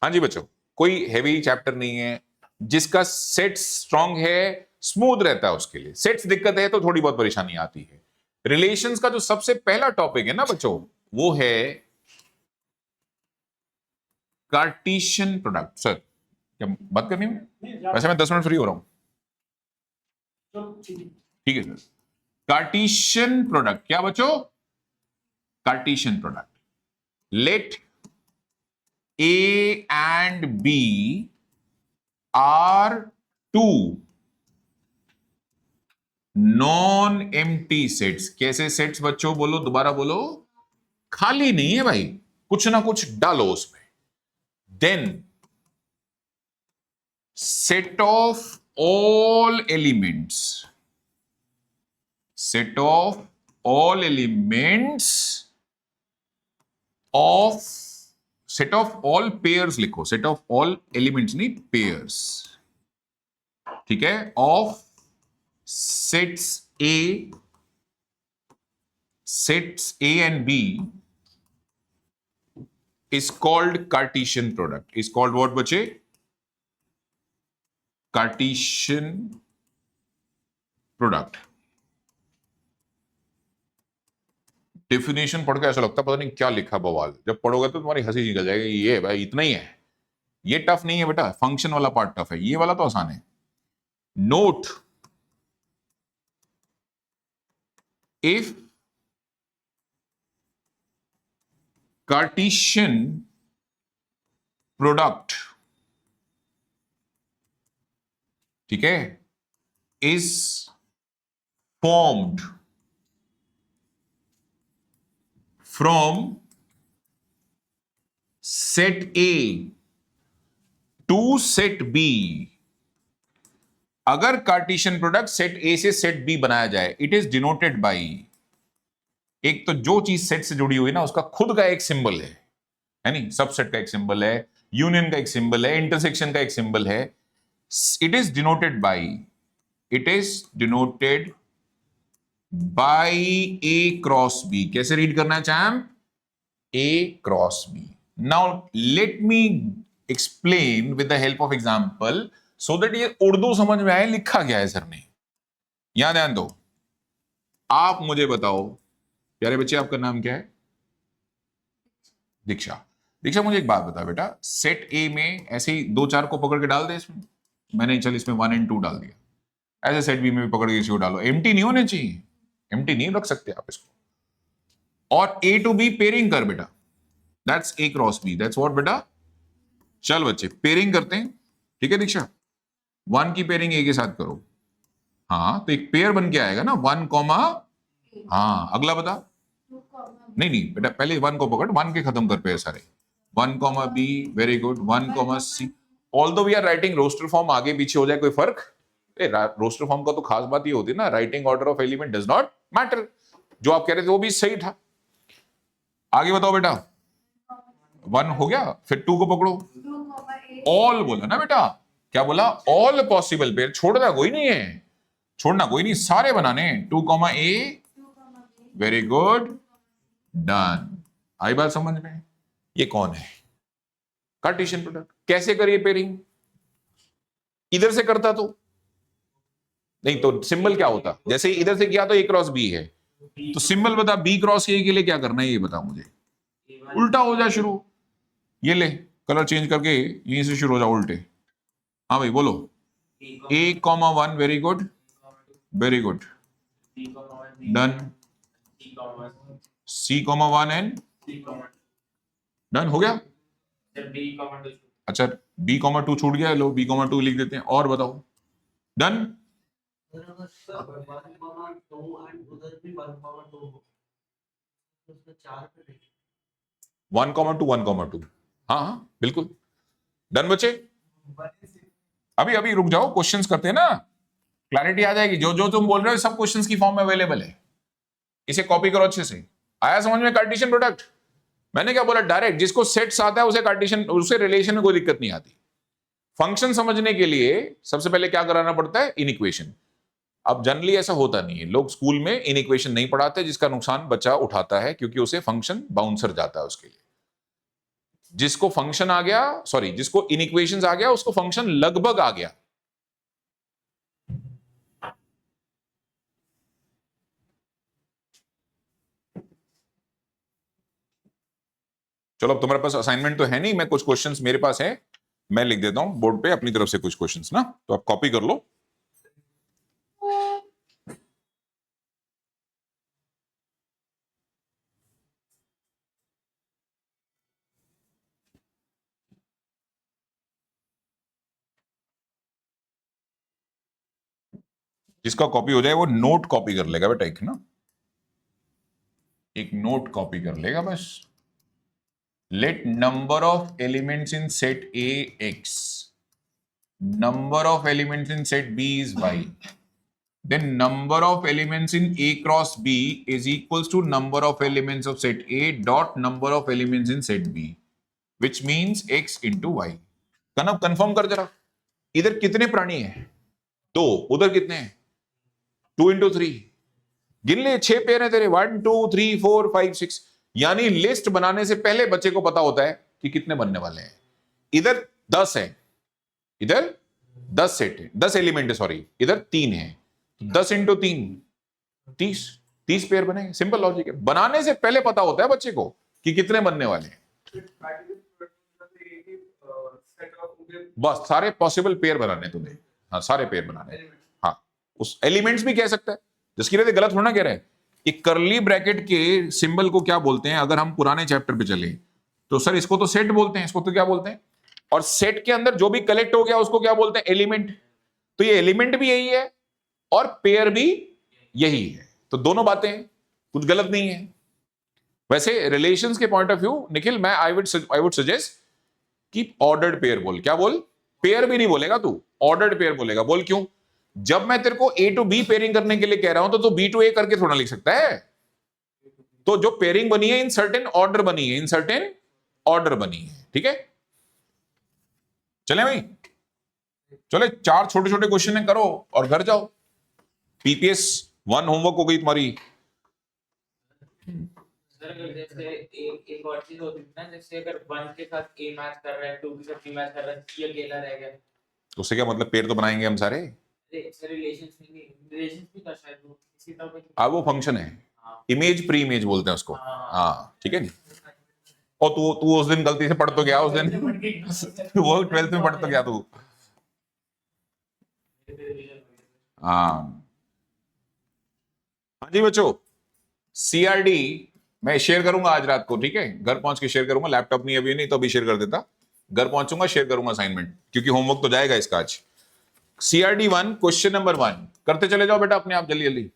हाँ जी बच्चों, कोई हैवी चैप्टर नहीं है। जिसका सेट्स स्ट्रांग है स्मूथ रहता है, उसके लिए सेट्स दिक्कत है तो थोड़ी बहुत परेशानी आती है। रिलेशंस का जो सबसे पहला टॉपिक है ना बच्चों, वो है कार्टेशियन प्रोडक्ट। सर क्या बात करनी है? वैसे मैं 10 मिनट फ्री हो रहा हूं। ठीक है सर। कार्टेशियन प्रोडक्ट क्या बच्चों? Cartesian product. Let A and B are two non empty sets. कैसे सेट्स बच्चों? बोलो, दोबारा बोलो। खाली नहीं है भाई, कुछ ना कुछ डालो उसमें। Then set of all elements, set of all elements of, set of all pairs लिखो, सेट ऑफ ऑल एलिमेंट्स नहीं, पेयर्स। ठीक है, of sets A, sets A and B is called Cartesian product. Is called what बचे? Cartesian product. Definition पढ़ के ऐसा लगता पता नहीं क्या लिखा बवाल, जब पढ़ोगे तो तुम्हारी हंसी निकल जाएगी। ये भाई इतना ही है, ये टफ नहीं है बेटा, फंक्शन वाला पार्ट टफ है, ये वाला तो आसान है। नोट, इफ Cartesian product, ठीक है, is formed from set A to set B, अगर कार्टेशियन प्रोडक्ट सेट ए से सेट बी बनाया जाए, इट इज डिनोटेड बाई, एक तो जो चीज सेट से जुड़ी हुई ना उसका खुद का एक सिंबल है नहीं, सबसेट का एक सिंबल है, यूनियन का एक सिंबल है, इंटरसेक्शन का एक सिंबल है। It is denoted by, it is denoted by A cross B. कैसे रीड करना है champ? A cross B. Now let me explain with the help of example so that ये उर्दू समझ में आए लिखा गया है सर ने। यहां ध्यान दो, आप मुझे बताओ प्यारे बच्चे, आपका नाम क्या है? दीक्षा। दीक्षा मुझे एक बात बता बेटा, सेट ए में ऐसे ही दो चार को पकड़ के डाल दे इसमें। मैंने चल इसमें 1 और 2 डाल दिया, ऐसे सेट बी में भी पकड़ के इसी को डालो। एम्प्टी नहीं होने चाहिए, एम्प्टी नहीं रख सकते आप इसको। और ए टू बी पेयरिंग कर बेटा, that's A cross B, that's what बेटा। चल बच्चे पेयरिंग करते हैं, ठीक है दीक्षा? 1 की पेयरिंग ए के साथ करो, हाँ तो एक पेयर बन के आएगा ना, 1 कॉमा, हाँ अगला बता। नहीं नहीं बेटा, पहले 1 को पकड़, 1 के खत्म कर पेयर सारे। 1 comma B, very good, 1 comma C. Although we are writing roster form, आगे पीछे हो जाए कोई फर्क? रोस्टर फॉर्म का तो खास बात ये होती है ना, writing order of element does not matter. जो आप कह रहे थे वो भी सही था। आगे बताओ बेटा, 1 हो गया, फिर 2 को पकड़ो, ऑल बोला ना बेटा, क्या बोला? ऑल पॉसिबल पेयर, छोड़ना कोई नहीं है, छोड़ना कोई नहीं, सारे बनाने। 2 कॉमा ए, वेरी गुड, डन। आई बात समझ में? ये कौन है? Cartesian product. कैसे करिए पेयरिंग? इधर से करता तो नहीं, तो सिंबल क्या होता? जैसे इधर से किया तो ए क्रॉस बी है, तो सिंबल बता, बी क्रॉस ए के लिए क्या करना है ये बता मुझे। उल्टा हो जाए शुरू, ये ले कलर चेंज करके यहीं से शुरू हो जाओ उल्टे। हाँ भाई बोलो, A comma 1, very good, very good, done. C comma 1 and done हो गया। अच्छा बी कॉमा 2 छूट गया, लो बी कॉमा 2 लिख देते हैं, और बताओ, डन। 1 कॉमा 2, 1 कॉमा 2, हाँ हाँ बिल्कुल, डन बच्चे। अभी अभी रुक जाओ, क्वेश्चंस करते हैं ना, क्लैरिटी आ जाएगी। जो जो तुम बोल रहे हो सब क्वेश्चंस की फॉर्म में अवेलेबल है, इसे कॉपी करो अच्छे से। आया समझ में कार्टेशियन प्रोडक्ट? मैंने क्या बोला, डायरेक्ट जिसको सेट्स आता है उसे कार्टेशियन, उसे रिलेशन में कोई दिक्कत नहीं आती। फंक्शन समझने के लिए सबसे पहले क्या कराना पड़ता है? इनइक्वेशन। अब जनरली ऐसा होता नहीं है, लोग स्कूल में इनइक्वेशन नहीं पढ़ाते, जिसका नुकसान बच्चा उठाता है क्योंकि उसे फंक्शन बाउंसर जाता है उसके लिए। जिसको फंक्शन आ गया, सॉरी जिसको इनइक्वेशंस आ गया उसको फंक्शन लगभग आ गया। चलो अब तुम्हारे पास असाइनमेंट तो है नहीं, मैं कुछ क्वेश्चंस मेरे पास है, मैं लिख देता हूं बोर्ड पे अपनी तरफ से कुछ क्वेश्चंस ना, तो आप कॉपी कर लो। जिसका कॉपी हो जाए वो नोट कॉपी कर लेगा बेटा, एक ना एक नोट कॉपी कर लेगा बस। Let number of elements in set A x, number of elements in set B is y, then number of elements in A cross B is equals to number of elements of set A dot number of elements in set B, which means x into y। कनब confirm कर जरा, इधर कितने प्राणी हैं? 2, उधर कितने हैं? 2 into 3, गिन ले, 6 पेयर हैं तेरे, 1 2 3 4 5 6। यानी लिस्ट बनाने से पहले बच्चे को पता होता है कि कितने बनने वाले हैं। इधर 10 है, इधर 10 सेट है, 10 एलिमेंट है, सॉरी इधर 3 है, 10 इंटू 3 30 पेयर बनेंगे। सिंपल लॉजिक है, बनाने से पहले पता होता है बच्चे को कि कितने बनने वाले हैं। बस सारे पॉसिबल पेयर बनाने तुम्हें, हाँ सारे पेयर बनाने, हाँ उस एलिमेंट्स भी कह सकता है, जिसकी वजह से गलत होना कह रहे हैं। एक करली ब्रैकेट के सिंबल को क्या बोलते हैं? अगर हम पुराने चैप्टर पे चले तो सर इसको तो सेट बोलते हैं, इसको तो क्या बोलते हैं? और सेट के अंदर जो भी कलेक्ट हो गया उसको क्या बोलते हैं? एलिमेंट। तो ये एलिमेंट भी यही है और पेयर भी यही है, तो दोनों बातें कुछ गलत नहीं है। वैसे रिलेशंस के पॉइंट ऑफ व्यू निखिल, मैं आई वुड सजेस्ट कि ऑर्डर्ड पेयर बोल। क्या बोल? पेयर भी नहीं बोलेगा तू, ऑर्डर्ड पेयर बोलेगा। बोल क्यों? जब मैं तेरे को ए टू बी पेयरिंग करने के लिए कह रहा हूं तो बी टू ए करके थोड़ा लिख सकता है। तो जो पेयरिंग बनी है इन सर्टेन ऑर्डर बनी है, इन सर्टेन ऑर्डर बनी है, ठीक है। चले भाई, चले 4 छोटे छोटे क्वेश्चन है, करो और घर जाओ। पीपीएस 1 होमवर्क हो गई तुम्हारी। सर जैसे एक और चीज होती है ना, जैसे अगर 1 के साथ ए मैच कर रहा है, 2 के साथ बी मैच कर रहा है, C अकेला रह गया, उससे क्या मतलब? पेयर तो बनाएंगे हम सारे। रिलेशंस भी था शायद वो इसी तरह का। हाँ वो फंक्शन है, इमेज प्री इमेज बोलते हैं उसको। हाँ ठीक है। और तू उस दिन गलती से पढ़ तो गया, उस दिन वो 12th में पढ़ तो गया तू। हाँ जी बच्चों, सीआरडी मैं शेयर करूंगा आज रात को, ठीक है। घर पहुंच के शेयर करूंगा, लैपटॉप नहीं अभी, नहीं तो अभी शेयर कर देता। घर पहुंचूंगा शेयर करूंगा असाइनमेंट, क्योंकि होमवर्क तो जाएगा इसका आज। सीआरडी 1 क्वेश्चन नंबर 1 करते चले जाओ बेटा अपने आप, जल्दी जल्दी।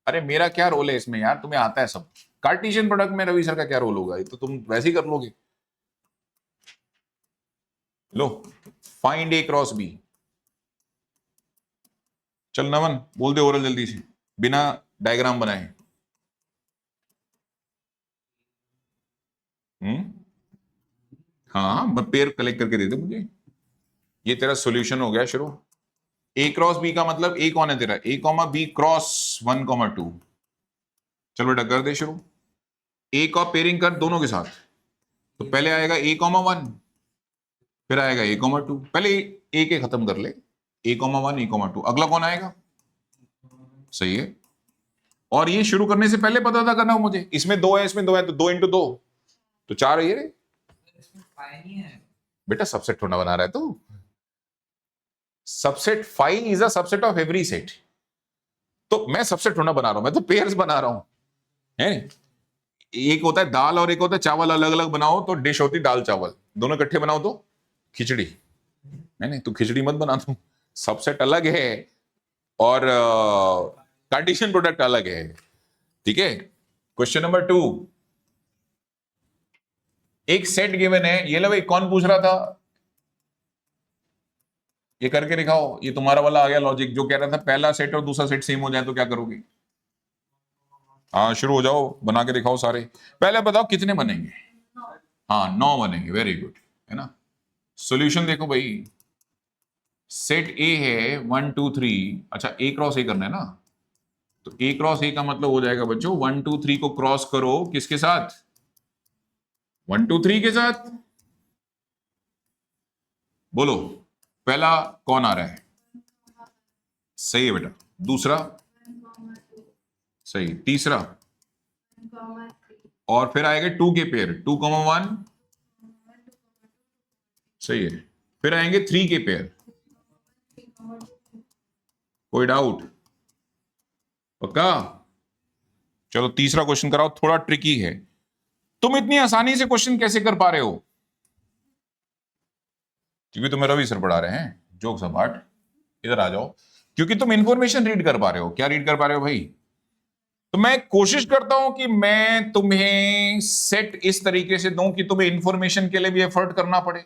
अरे मेरा क्या रोल है इसमें यार, तुम्हें आता है सब। कार्टेशियन प्रोडक्ट में रवि सर का क्या रोल होगा? ये तो तुम वैसे ही कर लोगे। लो, फाइंड ए क्रॉस बी। चल नमन बोल दे ओरल जल्दी से, बिना डायग्राम बनाए। हाँ पेयर कलेक्ट करके दे दे मुझे। ये तेरा सॉल्यूशन हो गया शुरू। ए क्रॉस बी का मतलब ए कौन है तेरा? ए कॉमा बी क्रॉस 1, 2। चल बेटा कर दे शुरू। ए का पेयरिंग कर दोनों के साथ, तो पहले आएगा ए कॉमा 1, फिर आएगा ए कॉमा 2। पहले ए के खत्म कर ले, ए कॉमा 1 ए कॉमा 2। अगला कौन आएगा? सही है। और ये शुरू करने से पहले पता था करना मुझे, इसमें 2 है इसमें 2 है, तो 2 into 2 तो 4 है। ये रे बेटा सबसेट थोड़ा बना रहा है तू। Subset phi is a subset of every set. तो मैं सबसेट थोड़ा बना रहा हूं, मैं तो पेयर्स बना रहा हूं, है। एक होता है दाल और एक होता है चावल, अलग अलग बनाओ तो डिश होती दाल चावल, दोनों इकट्ठे बनाओ तो खिचड़ी। नहीं तू खिचड़ी मत बना, तू सबसेट अलग है और कार्टेशियन प्रोडक्ट अलग है, ठीक है। क्वेश्चन नंबर 2, एक सेट गिवन है। ये लो भाई, कौन पूछ रहा था? ये करके दिखाओ। ये तुम्हारा वाला आ गया लॉजिक, जो कह रहा था पहला सेट और दूसरा सेट सेम हो जाए तो क्या करोगे? हाँ शुरू हो जाओ, बना के दिखाओ सारे। पहले बताओ कितने बनेंगे? हाँ 9 बनेंगे, वेरी गुड, है ना। सॉल्यूशन देखो भाई, सेट ए है 1 2 3। अच्छा ए क्रॉस ए करना है ना, तो ए क्रॉस ए का मतलब हो जाएगा बच्चों 1 2 3 को क्रॉस करो किसके साथ? 1 2 3 के साथ बोलो, पहला कौन आ रहा है? सही है बेटा। दूसरा सही, तीसरा और फिर आएगा 2 के पेयर, 2,1 सही है। फिर आएंगे 3 के पेयर। कोई डाउट? पक्का? चलो तीसरा क्वेश्चन कराओ, थोड़ा ट्रिकी है। तुम इतनी आसानी से क्वेश्चन कैसे कर पा रहे हो? क्योंकि तुम्हें रवि सर पढ़ा रहे हैं, जोक सपाट। इधर आ जाओ, क्योंकि तुम इंफॉर्मेशन रीड कर पा रहे हो। क्या रीड कर पा रहे हो भाई? तो मैं कोशिश करता हूं कि मैं तुम्हें सेट इस तरीके से दूं कि तुम्हें इंफॉर्मेशन के लिए भी एफर्ट करना पड़े।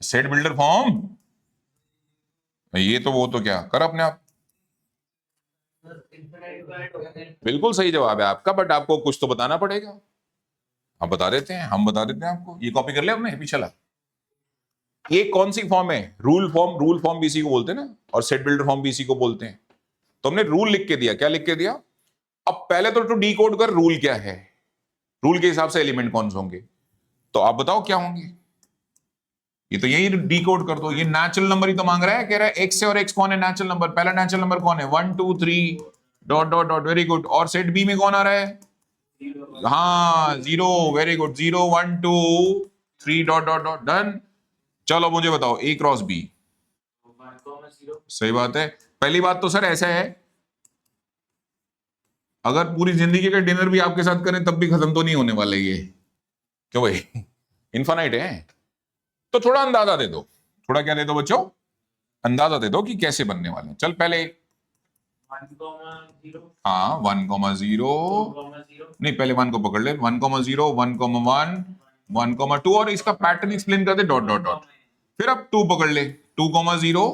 सेट बिल्डर फॉर्म, ये तो वो तो क्या कर अपने आप। बिल्कुल सही जवाब है आपका, बट आपको कुछ तो बताना पड़ेगा। हम बता देते हैं, आपको। ये कॉपी कर ले अपने पिछला। ये कौन सी फॉर्म है? रूल फॉर्म भी इसी को बोलते हैं ना, और सेट बिल्डर फॉर्म भी इसी को बोलते हैं। तो हमने रूल लिख के दिया। क्या लिख के दिया? अब पहले तो डीकोड कर रूल क्या है, रूल के हिसाब से एलिमेंट कौन से होंगे। तो आप बताओ क्या होंगे। ये तो यही डीकोड कर दो। ये नेचुरल नंबर ही तो मांग रहा है, कह रहा है एक्स से और एक्स कौन है नेचुरल नंबर। पहला नेचुरल नंबर कौन है? 1 2 3 dot dot dot. Very good. और सेट बी में कौन आ रहा है? हाँ 0। Very good. 0 1 2 3 dot dot dot. Done. चलो मुझे बताओ ए क्रॉस बी। सही बात है। पहली बात तो सर ऐसा है, अगर पूरी जिंदगी का डिनर भी आपके साथ करें तब भी खत्म तो नहीं होने वाला ये। क्यों भाई? इनफाइनाइट है। तो थोड़ा अंदाजा दे दो। थोड़ा क्या दे दो बच्चों? अंदाजा दे दो कि कैसे बनने वाले हैं। चल पहले 1,0 हाँ 1,0 नहीं, पहले 1 को पकड़ ले। 1,0 1,1 1,2 और इसका पैटर्न एक्सप्लेन कर दे डॉट डॉट डॉट। फिर अब 2 पकड़ ले। 2,0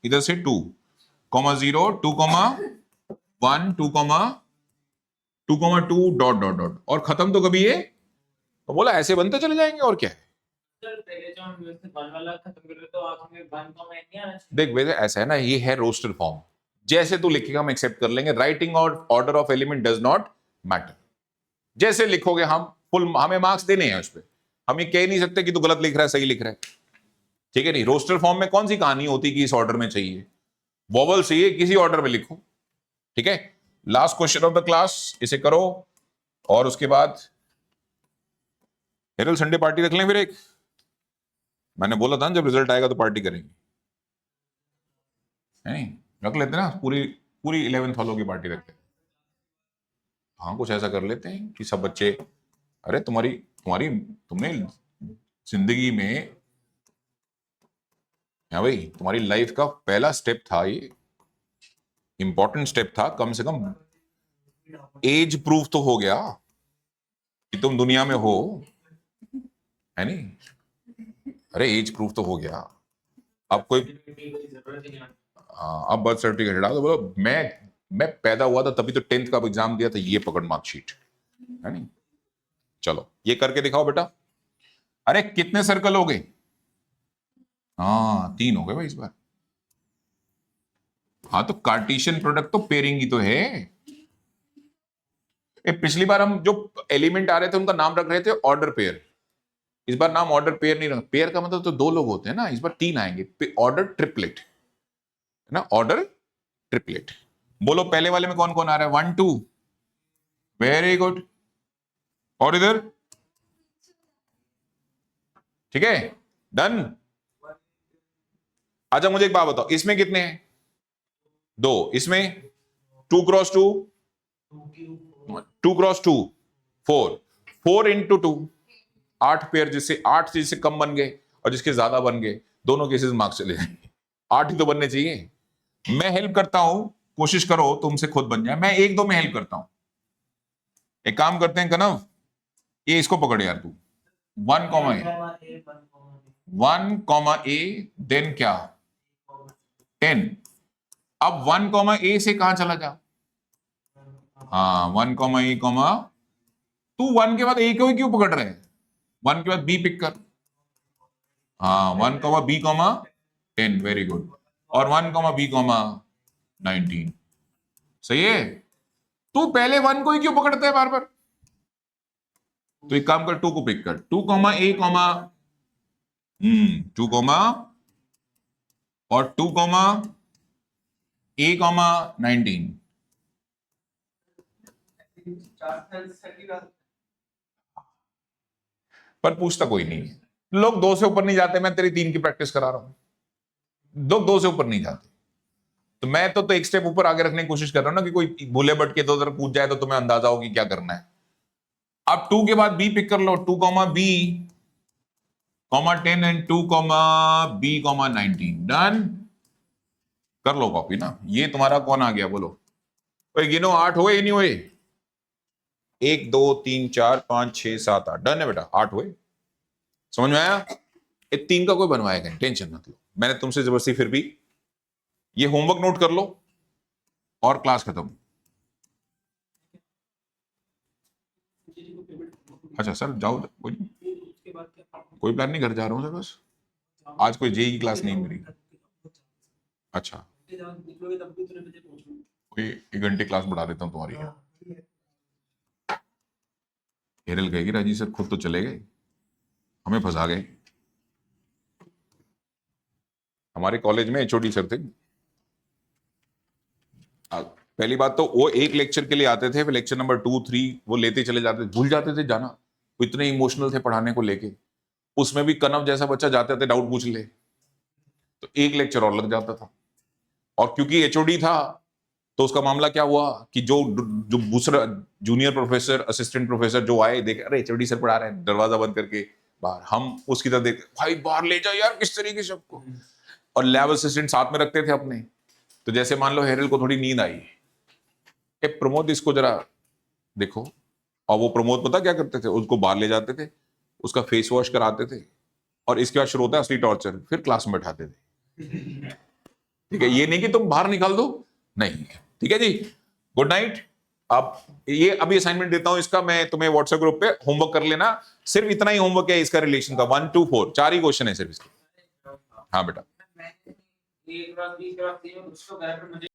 इधर से 2,0 2,1 2,2 डॉट डॉट डॉट। और खत्म तो कभी ये तो बोला ऐसे बनते चले जाएंगे और क्या है। पहले जो हम व्यवस्थित 1 वाला खत्म कर रहे तो आखिर में 1 का मैं नहीं आना चाहिए। देख वैसे ऐसा है ना, ये है रोस्टर फॉर्म। जैसे तू लिखेगा हम एक्सेप्ट कर लेंगे। राइटिंग और order of element does not matter. जैसे लिखोगे हम फुल, हमें मार्क्स देने हैं उस पर। हम ये कह नहीं सकते कि तू गलत लिख रहा है सही लिख रहा है। ठीक है नहीं? रोस्टर फॉर्म में कौन सी कहानी होती कि इस ऑर्डर में चाहिए, वॉवल चाहिए, किसी ऑर्डर में लिखो। ठीक है। Last question of the class, इसे करो और उसके बाद हेरल संडे पार्टी रख लें फिर एक। मैंने बोला था जब रिजल्ट आएगा तो पार्टी करेंगे, है नहीं? रख लेते ना, पूरी पूरी 11th वालों की पार्टी रखते हैं। हाँ कुछ ऐसा कर लेते हैं कि सब बच्चे, अरे तुम्हारी तुम्हारी तुमने जिंदगी में, हाँ भाई तुम्हारी लाइफ का पहला स्टेप था ये, इंपॉर्टेंट स्टेप था। कम से कम एज प्रूफ तो हो गया कि तुम दुनिया में हो, है नहीं? अरे एज प्रूफ तो हो गया। अब कोई जरूरत ही नहीं है। अब बर्थ सर्टिफिकेट हटा दो, बोलो मैं पैदा हुआ था तभी तो 10th का एग्जाम दिया था, ये पकड़ मार्कशीट, है नहीं? चलो ये करके दिखाओ बेटा। अरे कितने सर्कल हो गए? हाँ 3 हो गए भाई इस बार। हाँ तो कार्टेशियन प्रोडक्ट तो पेयरिंग ही तो है। पिछली बार हम जो एलिमेंट आ रहे थे उनका नाम रख रहे थे ऑर्डर पेयर। इस बार नाम ऑर्डर पेयर नहीं रख। पेयर का मतलब तो 2 लोग होते हैं ना, इस बार 3 आएंगे। ऑर्डर ट्रिपलेट है ना, ऑर्डर ट्रिपलेट। बोलो पहले वाले में कौन कौन आ रहा है? 1 2। Very good. और इधर? ठीक है डन। अच्छा मुझे एक बात बताओ, इसमें कितने हैं? 2। इसमें 2 क्रॉस 2 2 क्रॉस 2 4 4 इंटू 2 8 पेयर। जिससे 8 जिससे कम बन गए और जिसके ज्यादा बन गए, दोनों केसेस मार्क्स चले जाएंगे। 8 ही तो बनने चाहिए। मैं हेल्प करता हूं, कोशिश करो तुमसे खुद बन जाए। मैं 1 2 में हेल्प करता हूं। एक काम करते हैं कनव, ये इसको पकड़ यार तू। 1 कॉमा ए, 1 कॉमा ए, देन क्या? 10। अब 1 कॉमा ए से कहां चला जा? हाँ 1 कॉमा ए कॉमा, तू 1 के बाद ए को क्यों पकड़ रहे हैं? 1 के बाद बी पिक कर। हाँ 1 comma B comma 10। Very good. और 1 कॉमा बी कॉमा 19। सही है। तू पहले 1 को ही क्यों पकड़ता है बार बार? तो एक काम कर, 2 को पिक कर, 2 कॉमा ए कॉमा 2 कॉमा और 2 कॉमा ए कॉमा 19। पर पूछता कोई नहीं, लोग 2 से ऊपर नहीं जाते, मैं तेरी 3 की प्रैक्टिस करा रहा हूं। लोग 2 से ऊपर नहीं जाते, तो मैं तो एक स्टेप ऊपर आगे रखने की कोशिश कर रहा हूं ना, कि कोई भूले भटके तो उधर पूछ जाए तो तुम्हें अंदाजा हो कि क्या करना है। अब 2 के बाद बी पिक कर लो, 2 comma B comma 10 and 2 comma B comma 19। Done, कर लो कॉपी ना। ये तुम्हारा कौन आ गया बोलो? ओए गिनो, 8 हुए ही नहीं हुए? 1 2 3 4 5 6 7 8। डन है बेटा, 8 हुए। समझ में आया? ये 3 का कोई बनवाएगा नहीं, टेंशन मत लो। मैंने तुमसे जबरदस्ती फिर भी ये होमवर्क नोट कर लो और क्लास खत्म। अच्छा सर जाओ, कोई प्लान नहीं, घर जा रहा हूँ सर बस। आज कोई जेई की क्लास नहीं मेरी। अच्छा, कोई 1 घंटे क्लास बढ़ा देता हूँ तुम्हारी। हेरल कहेगी राजी सर खुद तो चले गए, हमें फंसा गए। हमारे कॉलेज में एचओडी सर थे। पहली बात तो वो एक लेक्चर के लिए आते थे, फिर लेक्चर नंबर 2 3 वो लेते चले जाते, भूल जाते थे जाना। वो इतने इमोशनल थे पढ़ाने को लेके। उसमें भी कनव जैसा बच्चा जाते थे, डाउट पूछ ले तो एक लेक्चर और लग जाता था। और क्योंकि एचओडी था तो उसका मामला क्या हुआ कि जो जो दूसरा जूनियर प्रोफेसर असिस्टेंट प्रोफेसर जो आए, देखे अरे एचओडी सर पढ़ा रहे हैं, दरवाजा बंद करके बाहर, हम उसकी तरफ देख, भाई बाहर ले जाओ यार किस तरीके से सबको। और लैब असिस्टेंट साथ में रखते थे अपने। तो जैसे मान लो हेरल को थोड़ी नींद आई, ए प्रमोद इसको जरा देखो, और वो प्रमोद पता क्या करते थे, उसको बाहर ले जाते थे, उसका फेस वॉश कराते थे, और इसके बाद शुरू होता है असली टॉर्चर, फिर क्लास में बैठाते थे। ठीक है, ये नहीं कि तुम बाहर निकाल दो, नहीं। ठीक है जी, गुड नाइट। अब ये अभी असाइनमेंट देता हूं इसका, मैं तुम्हें व्हाट्सएप ग्रुप पे होमवर्क कर लेना। सिर्फ इतना ही होमवर्क है इसका, रिलेशन का 1 2 4 4 ही क्वेश्चन है सिर्फ इसके। हाँ बेटा, A cross B cross C में उसको घर पे मुझे